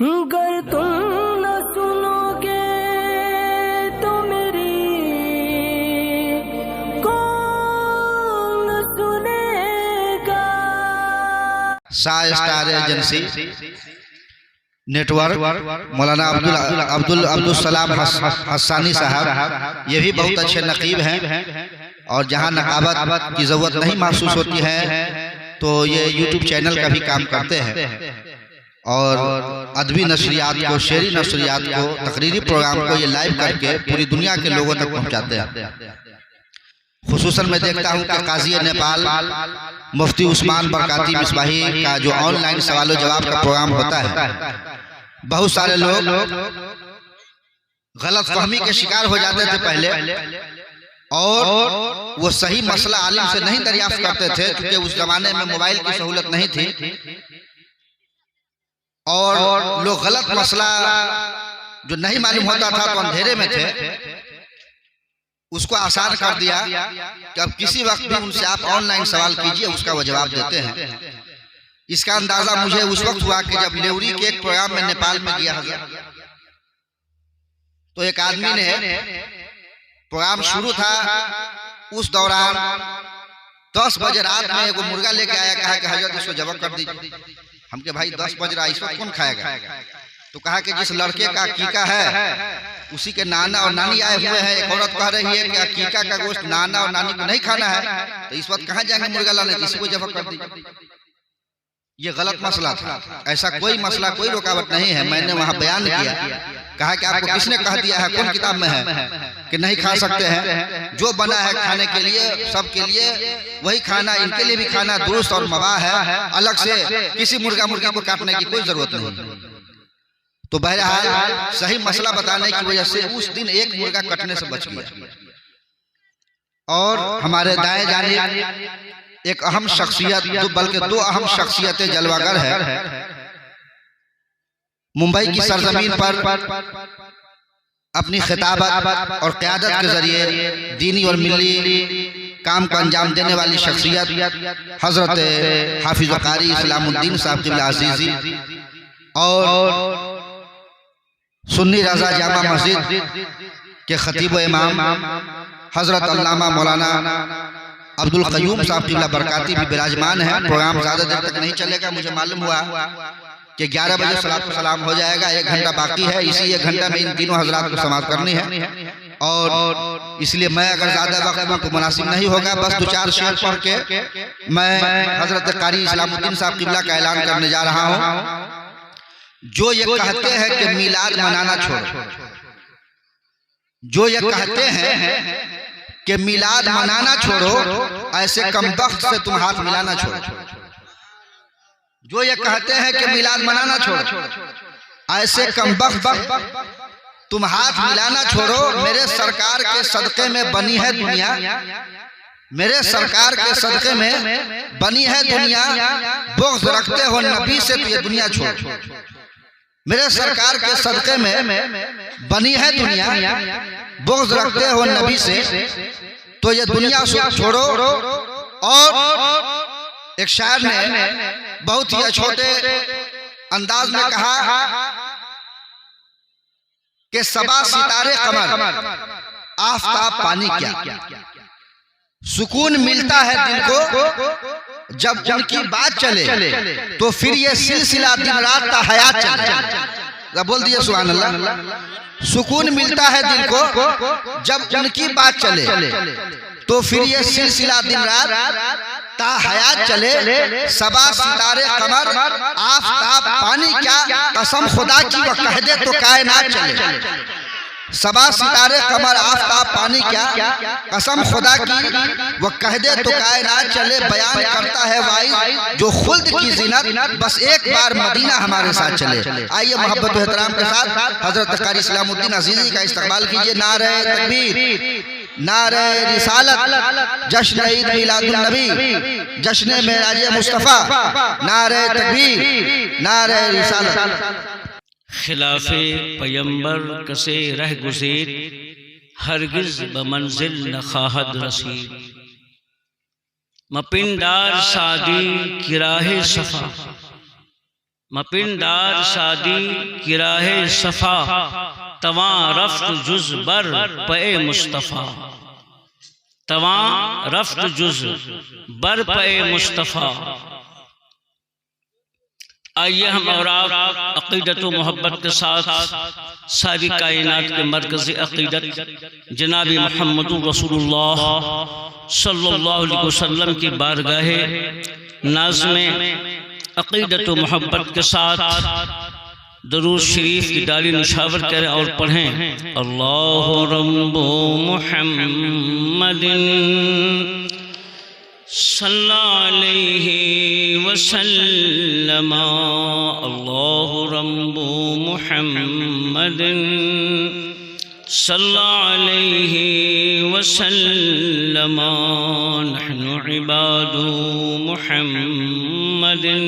गर तुम न सुनोगे तो मेरी कौन सुनेगा। शाह स्टार एजेंसी नेटवर्क मौलाना अब्दुल सलाम हस्सानी साहब, ये भी बहुत अच्छे नकीब हैं और जहां नकाबत की ज़रूरत नहीं महसूस होती है तो ये यूट्यूब चैनल का भी काम करते हैं और अदबी नशरियात को, शेरी नशरियात को, तकरीरी प्रोग्राम को ये लाइव करके पूरी दुनिया के लोगों तक पहुंचाते हैं। खुसूसन मैं देखता हूं कि काजी नेपाल मुफ्ती उस्मान बरकाती मिसबाही का जो ऑनलाइन सवाल जवाब का प्रोग्राम होता है, बहुत सारे लोग गलत फहमी के शिकार हो जाते थे पहले और वो सही मसला आलिम से नहीं दरियाफ्त करते थे क्योंकि उस जमाने में मोबाइल की सहूलत नहीं थी और लोग गलत मसला जो नहीं मालूम होता था तो अंधेरे में थे, उसको आसान कर दिया कि अब किसी वक्त भी उनसे आप ऑनलाइन सवाल कीजिए, उसका वो जवाब देते हैं। इसका अंदाजा मुझे उस वक्त हुआ कि जब लेवरी के एक प्रोग्राम में नेपाल में गया तो एक आदमी ने, प्रोग्राम शुरू था, उस दौरान 10 बजे रात में एगो मुर्गा लेके आया, कहा कि हजरत इसको जबक कर दीजिए। हम के भाई 10 बज रहा, इस वक्त कौन खाएगा? तो कहा कि जिस लड़के का अकीका है उसी के नाना और नानी आए हुए हैं। एक औरत कह रही है कि अकीका का गोश्त नाना और नानी को नहीं खाना है, तो इस वक्त कहाँ जाएंगे मुर्गा लाने? किसी को जबक कर दीजिए। ये गलत मसला था, ऐसा कोई मसला, कोई रुकावट नहीं है। मैंने वहां बयान किया, कहा कि आपको किसने कह दिया है, कौन किताब में है कि नहीं खा सकते हैं? जो बना है खाने के लिए, सबके लिए वही खाना, इनके लिए भी खाना दुरुस्त और मबा है, अलग से किसी मुर्गा मुर्गी को काटने की कोई जरूरत नहीं। तो बहरहाल सही मसला बताने की वजह से उस दिन एक मुर्गा कटने से बच गया। और हमारे दाएं जानिब एक अहम शख्सियत, बल्कि 2 अहम शख्सियतें जलवागर है। मुंबई की सरजमीन पर अपनी खिताबत और क़यादत के जरिए दीनी और मिल्ली काम को अंजाम देने वाली शख्सियत हजरत हाफिज कारी इस्लामुद्दीन साहब क़िबला अज़ीज़ी और सुन्नी रज़ा जामा मस्जिद के खतीब इमाम हजरत अल्लामा मौलाना अब्दुल क़य्यूम साहब क़िबला बरकाती भी विराजमान है। प्रोग्राम ज़्यादा देर तक नहीं चलेगा, मुझे मालूम हुआ कि 11 बजे सलातो सलाम हो जाएगा, 1 घंटा बाकी है। इसी 1 घंटा में इन तीनों हजरात को समाप्त करनी है और इसलिए मैं अगर ज़्यादा वक्त को मुनासिब नहीं होगा, बस 2-4 शेर पढ़ के मैं हजरत कारी इस्लामुद्दीन साहब क़िबला का ऐलान करने जा रहा हूँ। जो ये कहते हैं कि मिलाद मनाना छोड़ो, जो ये कहते हैं कि मिलाद मनाना छोड़ो, ऐसे कमबख्त से तुम हाथ मिलाना छोड़ो। जो ये कहते हैं कि मिलाद मनाना छोड़ो, ऐसे कमबख्त तुम हाथ मिलाना छोड़ो। मेरे सरकार के सदक़े में बनी है दुनिया, मेरे सरकार के सदक़े में बनी है दुनिया। बुग़्ज़ रखते हो नबी से तो ये दुनिया छोड़ो। मेरे सरकार के सदक़े में बनी है दुनिया, बुग़्ज़ रखते हो नबी से तो ये दुनिया छोड़ो। और एक शायर ने बहुत ही छोटे अंदाज में कहा कि सबा सितारे कमर आफ़ताब पानी क्या, सुकून मिलता है दिल को जब उनकी बात चले, तो फिर ये सिलसिला दिन रात का हयात चले। बोल दिए सुभान अल्लाह। सुकून मिलता है दिल को जब उनकी बात चले, तो फिर ये सिलसिला दिन रात ता हयात चले। सबा सितारे कमर आफ़ताब पानी क्या, कसम खुदा की वो कह दे तो कायनात चले। सबा सितारे कमर आफ़ताब पानी क्या, कसम खुदा की वो कह दे तो कायनात चले। बयान करता है वाइज जो खुल्द की ज़िनत, बस एक बार मदीना हमारे साथ चले। आइए मोहब्बत और एहतराम के साथ हजरत कारी इस्लामुद्दीन अज़ीज़ी का इस्तक़बाल कीजिए। नारे तकबीर, नारे रिसालत, जश्न ईद मिलादुन नबी, जश्न मेराज मुस्तफ़ा, नारे तकबीर, नारे रिसालत। खिलाफे पैगंबर कसे रह गुज़ीर, हरगिज़ बमंजिल न ख़ाहद रसीद। मपिंडार सादी किराहे सफ़ा, मपिंदार शादी किराहे सफा तवां रफ्त जुज बर पे मुस्तफ़ा तवां रफ्त जुज बर पे मुस्तफ़ा। आइए हम और आप अक़ीदत व मोहब्बत के साथ सारी कायनात के मरकज़ी अक़ीदत जनाब मुहम्मद रसूलुल्लाह सल्लल्लाहु अलैहि वसल्लम की बारगाह नाज़ में अक़ीदत व मोहब्बत के साथ दरूद शरीफ की डाली निशावर करें और पढ़ें। अल्लाहु रब्बु मुहम्मदिन सल्लल्लाहु अलैहि वसल्लम। अल्लाहु रब्बु मुहम्मदिन सल्लल्लाहु अलैहि वसल्लम। नहनु इबादु मुहम्मदिन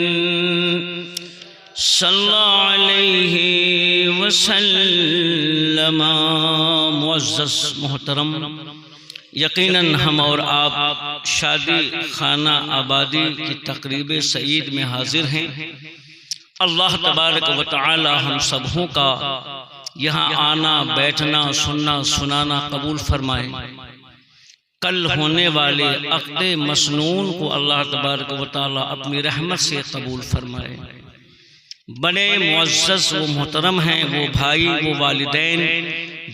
सल्लल्लाहु अलैहि वसल्लम। मुअज़्ज़ज़ मोहतरम, यकीनन हम और आप शादी खाना आबादी की तक़रीब सईद में हाजिर हैं। अल्लाह तबारक व तआला हम सबों का यहाँ आना बैठना सुनना सुनाना कबूल फरमाए। कल होने वाले अक़्द मसनून को अल्लाह तबारक व तआला अपनी रहमत से कबूल फरमाए। बड़े मुअज़्ज़ज़ व मोहतरम हैं वो भाई वो वालिदैन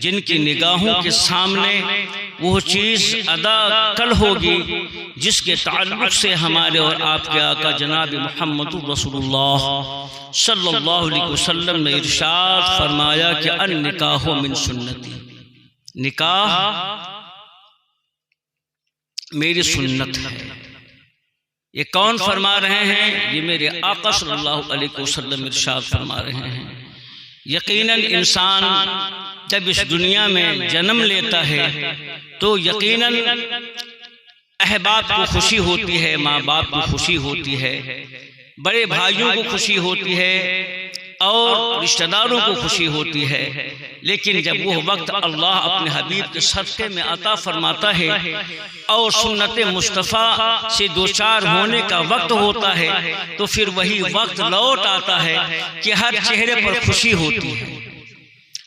जिनकी निगाहों के सामने वो चीज़ अदा कल होगी जिसके ताल्लुक़ से हमारे और आपके आका जनाब मुहम्मद रसूलुल्लाह सल्लल्लाहु अलैहि वसल्लम ने इरशाद फरमाया कि अन निकाह मिन सुन्नती, निकाह मेरी सुन्नत है। ये कौन फरमा रहे हैं? ये मेरे आका सल्लल्लाहु अलैहि वसल्लम इरशाद फरमा रहे हैं। यकीनन इंसान जब इस दुनिया में जन्म लेता है तो यकीनन अहबाब को खुशी होती है, माँ बाप को खुशी होती है, बड़े भाइयों को खुशी होती है और रिश्तेदारों को खुशी होती है। लेकिन जब वो वक्त अल्लाह अपने हबीब के सदक़े में अता फरमाता है और सुन्नत मुस्तफ़ा से दो चार होने का वक्त होता है तो फिर वही वक्त लौट आता है कि हर चेहरे पर खुशी होती है,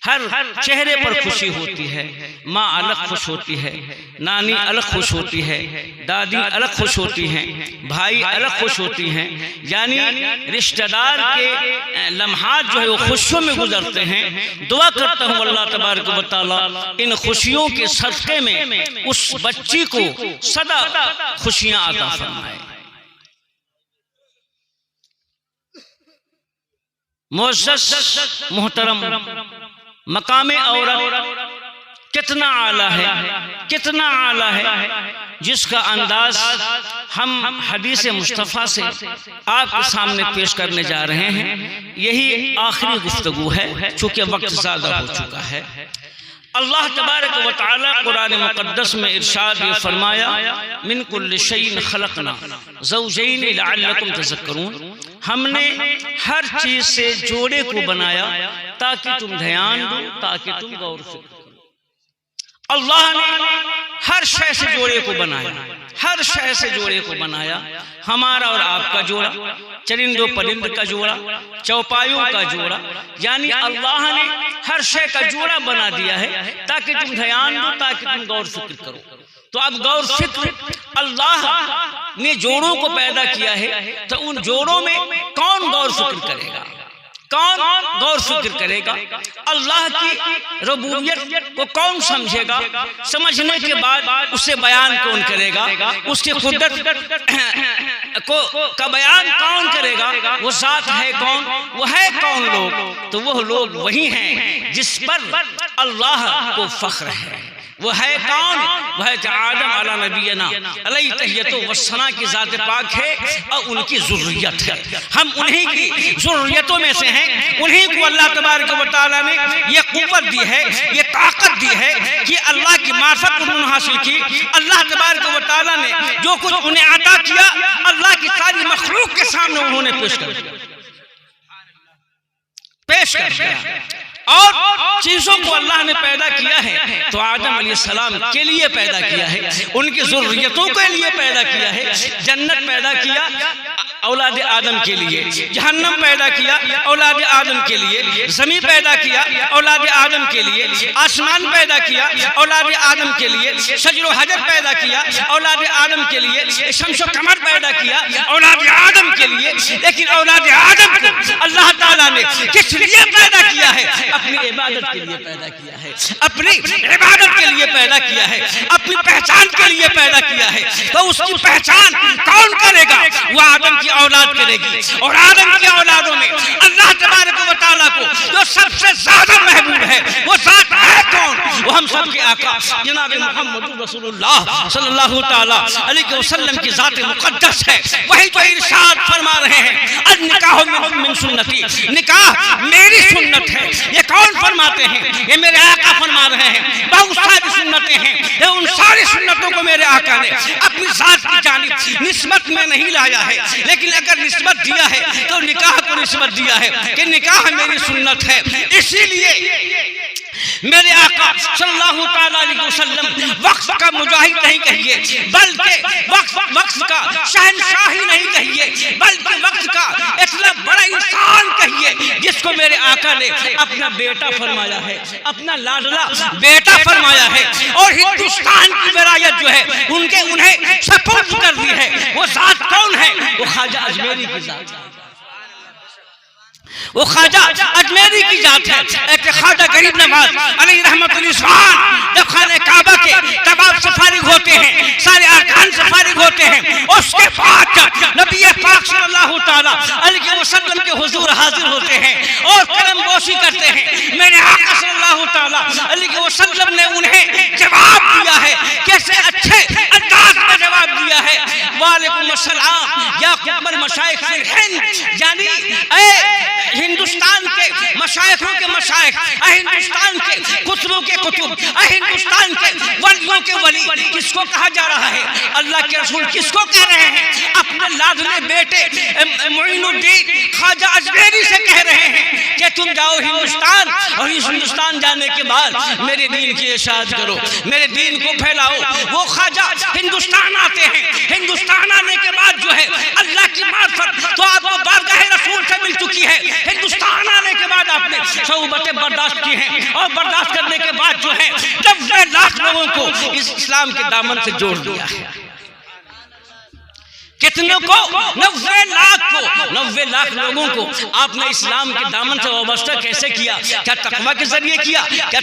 हर चेहरे पर खुशी होती है। माँ अलग खुश होती है, नानी अलग खुश होती है, दादी अलग खुश होती हैं, भाई अलग खुश होती हैं। यानी रिश्तेदार के लम्हात जो है वो खुशियों में गुजरते हैं। दुआ करता हूँ अल्लाह तबारक व तआला इन खुशियों के सदक़े में उस बच्ची को सदा खुशियाँ अता फरमाए। मुअज़्ज़ज़ मोहतरम, मकामे औरत कितना आला है, कितना आला है, जिसका अंदाज हम हदीस मुस्तफ़ा से आपके सामने पेश करने जा रहे हैं। यही आखिरी गुफ्तगू है चूँकि वक्त ज़्यादा हो चुका है। अल्लाह तबारक व तआला कुरान मुक़द्दस में इरशाद ये फरमाया, मिन कुल्लि शैइन खलक़ना ज़ौजैन लअल्लकुम तज़क्करून। हमने हर चीज़ से जोड़े को बनाया ताकि तुम ध्यान दो, ताकि तुम गौर फिक्र करो। अल्लाह ने हर शय से जोड़े को बनाया, हर शय से जोड़े को बनाया। हमारा और आपका जोड़ा, चरिंदो परिंद का जोड़ा, चौपाइयों का जोड़ा, यानी अल्लाह ने हर शय का जोड़ा बना दिया है ताकि तुम ध्यान दो, ताकि तुम गौर फिक्र करो। तो अब गौर फिक्र, अल्लाह ने जोड़ों को पैदा किया है तो उन जोड़ों में कौन गौर फिक्र करेगा, कौन गौर फिक्र करेगा? अल्लाह की रबूबियत को कौन समझेगा? समझने के बाद उसे बयान कौन करेगा? उसके कुदरत को का बयान कौन करेगा? वो ज़ात है कौन? वो है कौन लोग? तो वो लोग वही हैं जिस पर अल्लाह को फख्र है। वो है कौन? वह है आदम अला नबीना अलैहि तहियतु वस्सना की ज़ात पाक है और उनकी ज़ुर्रियत है। हम उन्हीं की ज़ुर्रियतों में से हैं। उन्हीं को अल्लाह तबारक व तआला ने ये क़ुव्वत दी है, ये ताकत दी है कि अल्लाह की मार्फत उन्होंने हासिल की। अल्लाह तबारक व तआला ने जो कुछ उन्हें अता किया अल्लाह की सारी मखलूक के सामने उन्होंने पेश कर दिया, पेश कर दिया। और चीजों को अल्लाह ने पैदा किया है तो आदम अलैहिस्सलाम के लिए पैदा किया है, उनकी ज़ुर्रियतों के लिए पैदा किया है। जन्नत पैदा किया, औलाद आदम के लिए, जहन्नम पैदा किया औलाद आदम के लिए, ज़मीन पैदा किया औलाद आदम के लिए, आसमान पैदा किया औलाद आदम के लिए, शजर व हजर पैदा किया औलाद आदम के लिए, शम्स व कमर पैदा किया औलाद आदम के लिए। लेकिन औलाद आदम को अल्लाह ताला ने किस लिए पैदा किया है? अपनी इबादत के लिए पैदा किया है, अपनी इबादत के लिए पैदा किया है, अपनी पहचान के लिए पैदा किया है। तो उसकी पहचान कौन करेगा? वो आदम की औलाद करेगी। और आदम की औलादों में अल्लाह तबारक व तआला को जो सबसे ज्यादा महबूब है वो जात है कौन? वो हम सब के आका जनाब मोहम्मद रसूलुल्लाह सल्लल्लाहु तआला अलैहि वसल्लम की जात मुकद्दस है। वही तो इरशाद फरमा रहे हैं, अन निकाह मिन सुन्नती, निकाह मेरी सुन्नत है। ये कौन फरमाते हैं? ये मेरे आका फरमा रहे हैं। बहुत सारी सुन्नतें हैं, ये उन सारी सुन्नतों को मेरे आका ने अपनी जात की जानिब निस्बत में नहीं लाया है। लेकिन अगर निस्बत दिया है तो निकाह को निस्बत दिया है कि निकाह मेरी सुन्नत है। इसीलिए मेरे आका सल्लल्लाहु तआला अलैहि वसल्लम वक्त का मुजाहिद नहीं कहिए, बल्कि वक्त का शहंशाह ही नहीं कहिए, बल्कि वक्त का इतना बड़ा इंसान कहिए जिसको मेरे आका ने अपना बेटा फरमाया है, अपना लाडला बेटा फरमाया है। और हिंदुस्तान की विरायत जो है उन्हें सपुर्द कर दी है। वो जात कौन है? वो ख्वाजा अजमेरी की जात, वो ख्वाजा अजमेरी की जात है। एक ख्वाजा गरीब नवाज अलैहि रहमतुल इस्लाम जब खाने काबा के तवाफ से फारिग होते हैं, सारे अरकान से फारिग होते हैं, उसके बाद नबी पाक सल्लल्लाहु तआला अलैहि वसल्लम के हुजूर हाजिर होते हैं और करमबोशी करते हैं। मेरे आका सल्लल्लाहु तआला अलैहि वसल्लम ने उन्हें जवाब दिया है, कैसे अच्छे अंदाज में जवाब दिया है। वालेकुम अस्सलाम या कुबर मशाइख हिंद, यानी हिंदुस्तान के मशाइखों के मशाइख, हिंदुस्तान के कुतुबों के कुतुब, हिंदुस्तान के वलियों के वली। किसको कहा जा रहा है? अल्लाह के रसूल किसको कह रहे हैं? अपने लाडले बेटे मोइनुद्दीन ख्वाजा अजमेरी से कह रहे हैं कि तुम जाओ हिंदुस्तान और इस हिंदुस्तान जाने के बाद मेरे दीन की इशाअत करो, मेरे दीन को फैलाओ। वो ख्वाजा हिंदुस्तान आते हैं, हिंदुस्तान आने के बाद जो है अल्लाह की मार्फत तो आपको बारगाह रसूल से मिल चुकी है। हिंदुस्तान आने के बाद आपने सौबतें बर्दाश्त की हैं और बर्दाश्त करने के बाद जो है 90 लाख लोगों को इस इस्लाम के दामन से जोड़ दिया है। कितनों को? 90 लाख को, 90 लाख लोगों को आपने इस्लाम के दामन से वाबस्ता कैसे किया? क्या तकवा के जरिए किया? क्या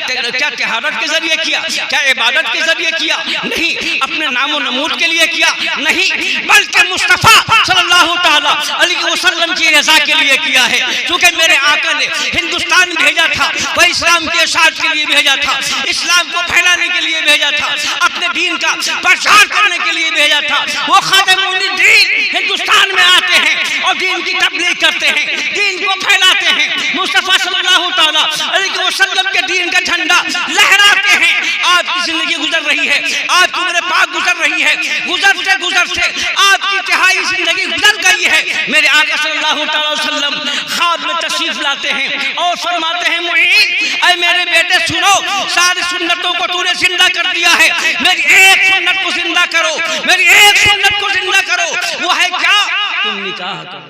तहारत के जरिए किया? क्या इबादत के जरिए किया? नहीं। अपने नामो नमूद के लिए किया? नहीं, बल्कि मुस्तफा सल्लल्लाहु तआला अलैहि वसल्लम की रज़ा के लिए किया है। क्योंकि मेरे आका ने हिंदुस्तान भेजा था, वह इस्लाम के इशाअत के लिए भेजा था, इस्लाम को फैलाने के लिए भेजा था, अपने दीन का प्रचार करने के लिए भेजा था। वो खातमुन्नबीय्यीन हिंदुस्तान में आते हैं और दीन की तबलीग करते हैं, दीन को फैलाते हैं। मुस्तफा सल्लल्लाहु तआला अलैहि वसल्लम के दीन का झंडा लहराते हैं। आपकी जिंदगी गुजर रही है, आपकी उम्र पाक गुजर रही है, गुजरते गुजरते आपकी तिहाई जिंदगी गुजर गई है। मेरे आका सल्लल्लाहु तआला वसल्लम ख्वाब में तशरीफ लाते हैं और फरमाते हैं, मुईन ऐ मेरे बेटे सुनो, सारी सुन्नतों को तूने जिंदा कर दिया है, मेरी एक सुन्नत को जिंदा करो, मेरी एक सुन्नत को जिंदा करो। वो है क्या? तुम निकाह करो,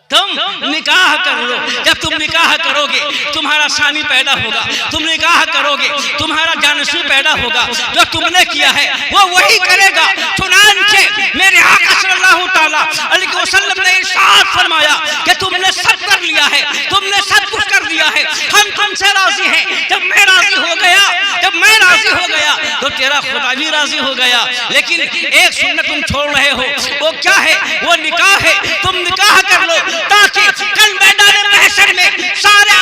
तुम निकाह कर लो। जब तुम निकाह करोगे तुम्हारा सानी पैदा होगा, तुम निकाह करोगे तुम्हारा जानशी पैदा होगा। जो तुमने किया है वो वही करेगा। चुनांचे मेरे आका सल्लल्लाहु तआला अलैहि वसल्लम ने इरशाद फरमाया कि तुमने सब कर लिया है, तुमने सब कुछ कर दिया है, हम तुमसे राजी हैं। जब मैं राजी हो गया, जब मैं राजी हो गया तो तेरा खुदा भी राजी हो गया। लेकिन एक सुन्नत तुम छोड़ रहे हो, वो क्या है? वो निकाह है। तुम निकाह कर लो ताकि कल मैदान महशर में सारे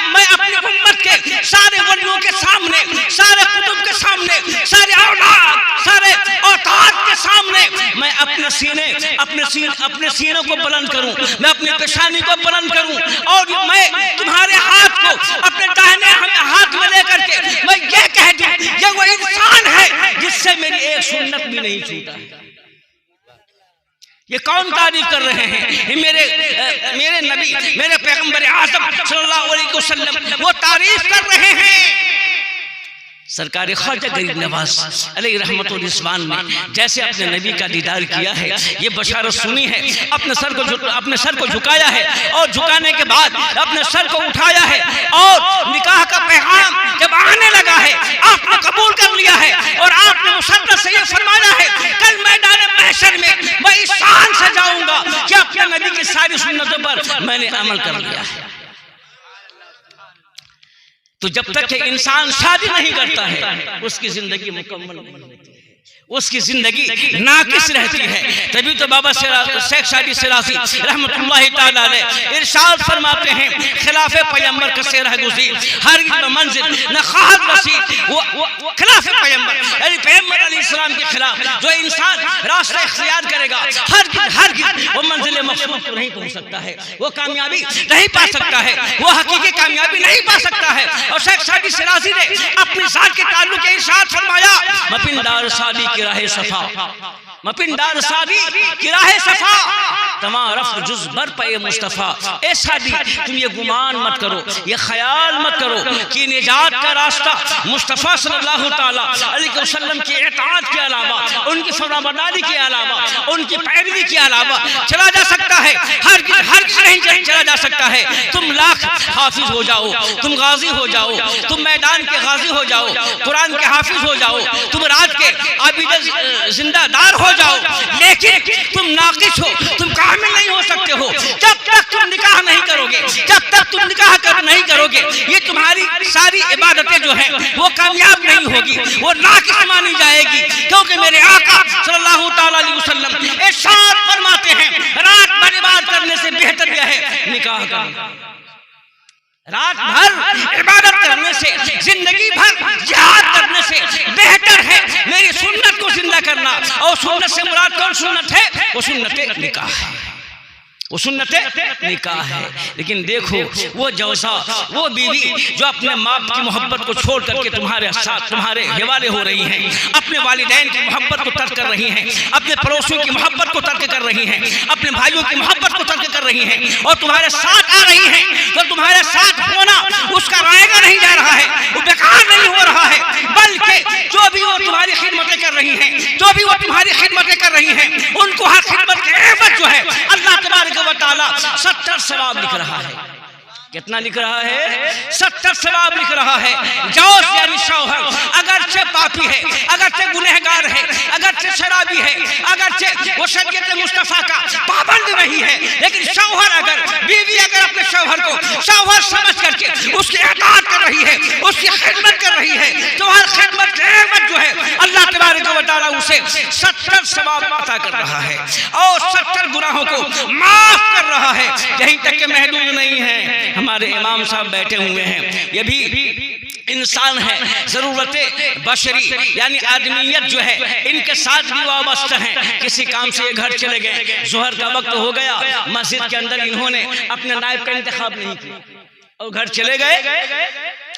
मैं अपनी उम्मत के सारे वलियों के सामने, सारे कुतुब के सामने, सारे औलाद, सारे औताद के सामने मैं अपने सीने को बुलंद करूं, मैं अपनी पेशानी को बुलंद करूं और मैं तुम्हारे हाथ को अपने दाहिने हाथ में लेकर के मैं ये कह दूं, ये वो इंसान है जिससे मेरी एक सुन्नत भी नहीं छूटा। ये कौन तारीफ कर रहे हैं? मेरे नबी, मेरे पैगंबर आज़म सल्लल्लाहु अलैहि वसल्लम वो तारीफ कर रहे हैं। सरकार ख्वाजा गरीब नवाज अलैहि रहमतुल रिज़वान ने जैसे अपने नबी का दीदार किया है, ये बशारत सुनी है, अपने सर को झुकाया है और झुकाने के बाद अपने सर को उठाया है और निकाह का पैगाम जब आने लगा है आपने कबूल कर लिया है और आपने मुसद्दक़ से ये फरमाया है कल मैदान महशर में मैं इस शान से जाऊंगा कि अपने नबी की सारी सुन्नतों पर मैंने अमल कर लिया है। तो जब तक कि इंसान शादी नहीं करता है उसकी जिंदगी मुकम्मल नहीं होती है, उसकी जिंदगी नाकिस रहती है। तभी तो बाबा शेख सादी सिरासी रहमतुल्लाहि तआला अलैह इरशाद फरमाते हैं खिलाफे पैगंबर का सेरा गुज़ी हर मंजिल न खाद रसीद, वो खिलाफे पैगंबर यानी पैगंबर अलैहिस्सलाम के खिलाफ जो इंसान रास्ता इख्तियार करेगा हरगिज़ वो मंजिल मक़सूद को नहीं पहुंच सकता है, वो कामयाबी नहीं पा सकता है, वो हकीकी कामयाबी नहीं पा सकता है। और शेख सादी सिरासी ने अपनी ज़ात के ताल्लुक के इरशाद फरमाया मपिंदार सादी की राह सफा, मपिंदार सादी की राह सफा तमाम रफ्त जुज बर पे मुस्तफ़ा। ए सादी तुम ये गुमान मत करो, ये ख्याल मत करो कि निजात का रास्ता मुस्तफ़ा सल्लल्लाहु ताला अलैहि वसल्लम की इताअत के अलावा, उनकी फरमाबरदारी के अलावा, उनकी पैरवी के अलावा चला जा सकता है, हर नहीं चला जा सकता है। तुम लाख हाफिज हो जाओ, तुम गाजी हो जाओ, तुम मैदान के गाजी हो जाओ, कुरान के हाफिज हो जाओ, तुम रात के आबिद जिंदादार हो जाओ, लेकिन तुम नाकिस हो, तुम कामिल नहीं हो सकते हो जब तक तुम निकाह नहीं करोगे। जब तक तुम निकाह नहीं करोगे ये तुम्हारी सारी इबादतें जो है वो कामयाब नहीं होगी, वो नाकिस मानी जाएगी। क्योंकि मेरे आका सल्लल्लाहु ताला अलैहि वसल्लम इरशाद फरमाते हैं रात भर इबादत करने से बेहतर क्या है निकाह करना। रात भर इबादत करने से, जिंदगी भर जिहाद करने से बेहतर है मेरी सुन्नत को जिंदा करना। और सुन्नत से मुराद कौन सुन्नत है? वो सुन्नत निकाह है, वो सुन्नत निकाह है। लेकिन देखो वो जौसा, वो बीवी जो अपने माँ की मोहब्बत को छोड़ करके तुम्हारे साथ तुम्हारे हवाले हो रही हैं, अपने वालिदैन की मोहब्बत को तर्क कर रही हैं, अपने पड़ोसियों की मोहब्बत को तर्क कर रही हैं, अपने भाइयों की मोहब्बत को तर्क कर रही हैं और तुम्हारे साथ आ रही हैं, तो तुम्हारे साथ होना उसका रायगा नहीं जा रहा है, वो बेकार नहीं हो रहा है, बल्कि जो भी वो तुम्हारी खिदमतें कर रही हैं, जो भी वो तुम्हारी खिदमतें कर रही हैं, उनको हर खिदमत की एवज जो है अल्लाह तबारक व तआला 70 सवाब लिख रहा है। कितना लिख रहा है? 70 सवाब लिख रहा है। जौस यानी शौहर अगरचे पापी है, अगरचे गुनहगार है, अगरचे शराबी है, अगरचे वो शरीयत मुस्तफा का पाबंद नहीं है, लेकिन शौहर अगर बीवी अगर अपने शौहर को शौहर समझ करके उसकी इताअत कर रही है, उसकी खिदमत कर रही है, तो हर खिदमत जो है अल्लाह तबारक व तआला उसे 70 सवाब अता कर रहा है और 70 गुनाहों को माफ कर रहा है। यहीं तक के महदूद नहीं है, हमारे इमाम साहब बैठे हुए हैं, ये भी इंसान है, जरूरत बशरी यानी आदमियत जो है इनके साथ भी वाबस्ता है। किसी काम से ये घर चले गए, जोहर का वक्त हो गया, मस्जिद के अंदर इन्होंने अपने नायब का इंतखाब नहीं किया और घर चले गए,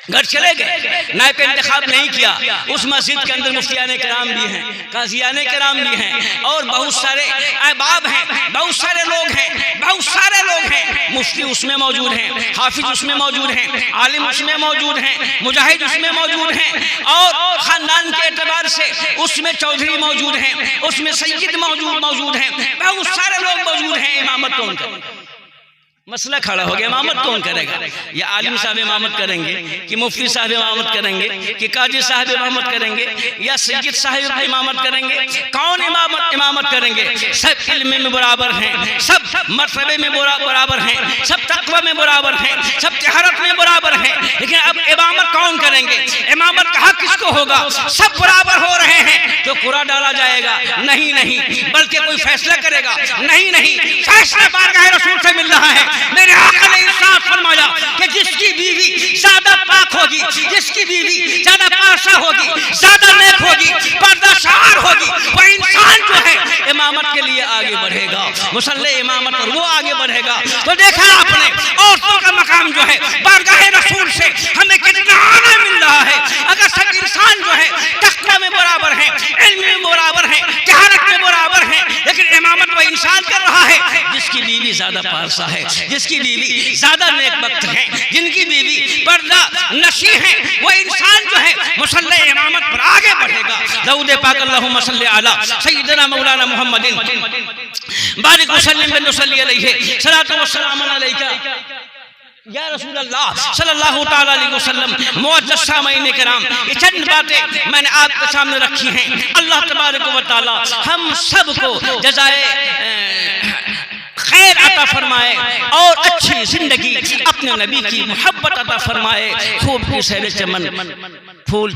नायब का इंतखाब नहीं किया। उस मस्जिद के अंदर मुफ्तियाने कराम भी हैं, काजियाने कराम भी हैं और बहुत सारे अहबाब हैं, बहुत सारे लोग हैं, मुफ्ती उसमें मौजूद हैं, हाफिज उसमें मौजूद हैं, आलिम उसमें मौजूद हैं, मुजाहिद उसमें मौजूद हैं और खानदान के एतबार से उसमें चौधरी मौजूद हैं, उसमें सैयद मौजूद हैं, बहुत सारे लोग मौजूद हैं। इमामत कौन करेगा? मसला खड़ा हो गया, इमामत कौन करेगा? या आलिम साहब इमामत करेंगे कि मुफ्ती साहब इमामत करेंगे कि काजी साहब इमामत करेंगे या सैयद साहब इमामत करेंगे? कौन इमामत करेंगे? सब इल्म में बराबर हैं, सब मर्तबे में बराबर हैं, सब तक़वा में बराबर हैं, सब तहरत में बराबर हैं, लेकिन अब इमामत कौन करेंगे? इमामत का हक किसको होगा? सब बराबर हो रहे हैं तो कुरा डाला जाएगा? नहीं, बल्कि कोई फैसला करेगा? नहीं, फैसला बारगाह रसूल से मिल रहा है। मेरे आका ने इरशाद फरमाया कि जिसकी बीवी ज्यादा पाक होगी, जिसकी बीवी ज्यादा पासा होगी, ज्यादा नेक होगी, पर्दाशार होगी, वो इंसान जो है इमामत के लिए आगे बढ़ेगा, मुसल्ले इमामत पर वो आगे बढ़ेगा। तो देखा आपने औरतों का मकाम जो है बारगाह रसूल से हमें कितना आना मिल रहा है। अगर सब इंसान जो है तक़वा में बराबर है, इल्म में बराबर है, तहरत में बराबर है, लेकिन इमामत वो इंसान कर रहा है जिसकी बीवी ज्यादा पारसा है, जिसकी बीवी ज्यादा नेक वक्त है, जिनकी बीवी पर्दा नशी है, वो इंसान जो है मुसल्ले दरूद पाक अल्लाहुम्मा सल्ली अला सय्यिदना मौलाना मुहम्मदिन बारिक वसल्लिम बिन नसल्ली अलैहि सलातु व सलाम अलैका या रसूल अल्लाह सल्लल्लाहु तआला अलैहि वसल्लम। मुअज़्ज़ज़ सामईन किराम, ये चंद बातें मैंने आपके सामने रखी हैं। अल्लाह तबारक व तआला हम सबको जज़ाए खैर अता फरमाए और अच्छी जिंदगी अपने नबी की मोहब्बत अता फरमाए। खूब की सैर चमन फूल